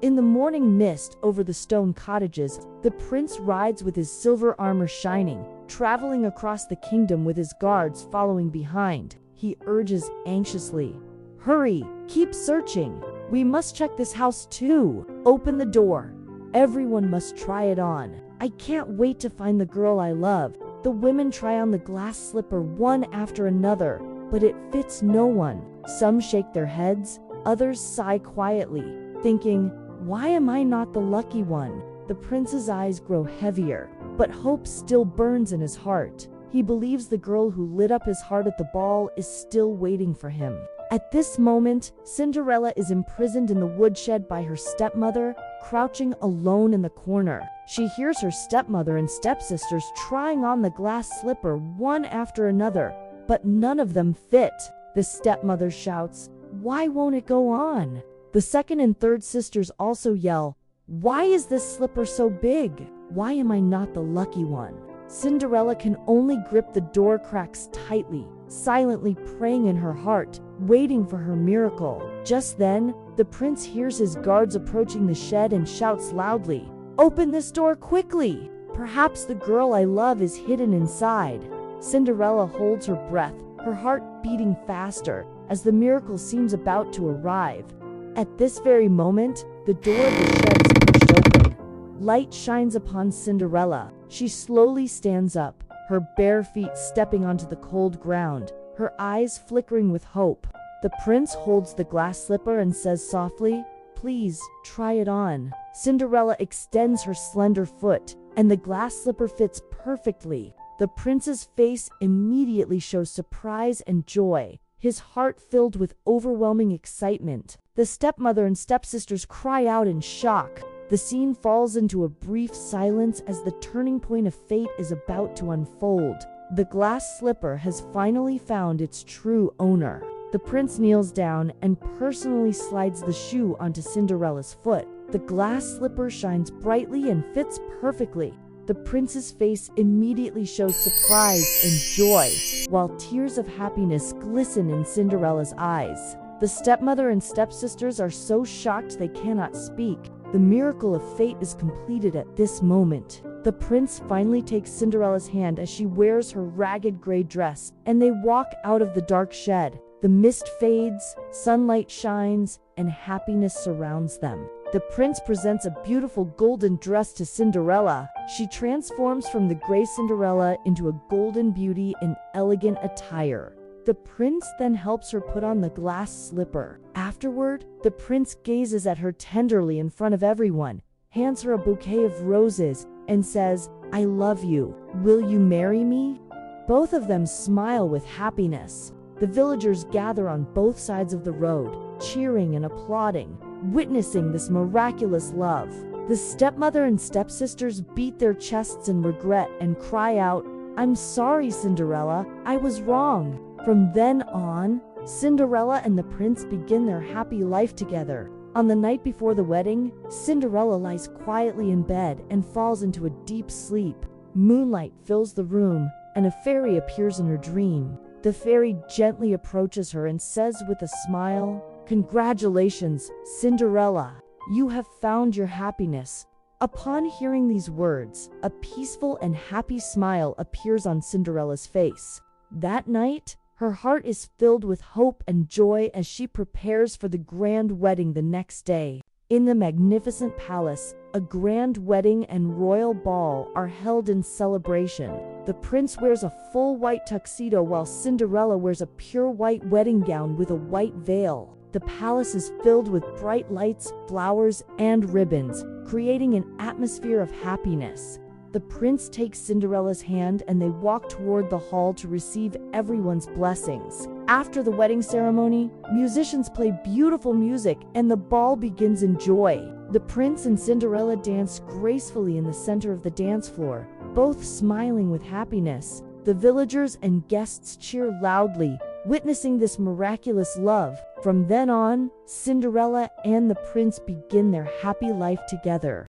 In the morning mist over the stone cottages, the prince rides with his silver armor shining, traveling across the kingdom with his guards following behind. He urges anxiously, "Hurry, keep searching. We must check this house too. Open the door. Everyone must try it on. I can't wait to find the girl I love." The women try on the glass slipper one after another, but it fits no one. Some shake their heads, others sigh quietly, thinking, "Why am I not the lucky one?" The prince's eyes grow heavier, but hope still burns in his heart. He believes the girl who lit up his heart at the ball is still waiting for him. At this moment, Cinderella is imprisoned in the woodshed by her stepmother, crouching alone in the corner. She hears her stepmother and stepsisters trying on the glass slipper one after another, but none of them fit. The stepmother shouts, "Why won't it go on?" The second and third sisters also yell, "Why is this slipper so big? Why am I not the lucky one?" Cinderella can only grip the door cracks tightly, silently praying in her heart, waiting for her miracle. Just then, the prince hears his guards approaching the shed and shouts loudly, "Open this door quickly! Perhaps the girl I love is hidden inside." Cinderella holds her breath, her heart beating faster, as the miracle seems about to arrive. At this very moment, the door of the shed is pushed open. Light shines upon Cinderella. She slowly stands up, her bare feet stepping onto the cold ground, her eyes flickering with hope. The prince holds the glass slipper and says softly, "Please, try it on." Cinderella extends her slender foot, and the glass slipper fits perfectly. The prince's face immediately shows surprise and joy, his heart filled with overwhelming excitement. The stepmother and stepsisters cry out in shock. The scene falls into a brief silence as the turning point of fate is about to unfold. The glass slipper has finally found its true owner. The prince kneels down and personally slides the shoe onto Cinderella's foot. The glass slipper shines brightly and fits perfectly. The prince's face immediately shows surprise and joy, while tears of happiness glisten in Cinderella's eyes. The stepmother and stepsisters are so shocked they cannot speak. The miracle of fate is completed at this moment. The prince finally takes Cinderella's hand as she wears her ragged gray dress, and they walk out of the dark shed. The mist fades, sunlight shines, and happiness surrounds them. The prince presents a beautiful golden dress to Cinderella. She transforms from the gray Cinderella into a golden beauty in elegant attire. The prince then helps her put on the glass slipper. Afterward, the prince gazes at her tenderly in front of everyone, hands her a bouquet of roses, and says, "I love you. Will you marry me?" Both of them smile with happiness. The villagers gather on both sides of the road, cheering and applauding, witnessing this miraculous love. The stepmother and stepsisters beat their chests in regret and cry out, "I'm sorry, Cinderella. I was wrong." From then on, Cinderella and the prince begin their happy life together. On the night before the wedding, Cinderella lies quietly in bed and falls into a deep sleep. Moonlight fills the room, and a fairy appears in her dream. The fairy gently approaches her and says with a smile, "Congratulations, Cinderella. You have found your happiness." Upon hearing these words, a peaceful and happy smile appears on Cinderella's face. That night, her heart is filled with hope and joy as she prepares for the grand wedding the next day. In the magnificent palace, a grand wedding and royal ball are held in celebration. The prince wears a full white tuxedo while Cinderella wears a pure white wedding gown with a white veil. The palace is filled with bright lights, flowers, and ribbons, creating an atmosphere of happiness. The prince takes Cinderella's hand and they walk toward the hall to receive everyone's blessings. After the wedding ceremony, musicians play beautiful music and the ball begins in joy. The prince and Cinderella dance gracefully in the center of the dance floor, both smiling with happiness. The villagers and guests cheer loudly, witnessing this miraculous love. From then on, Cinderella and the prince begin their happy life together.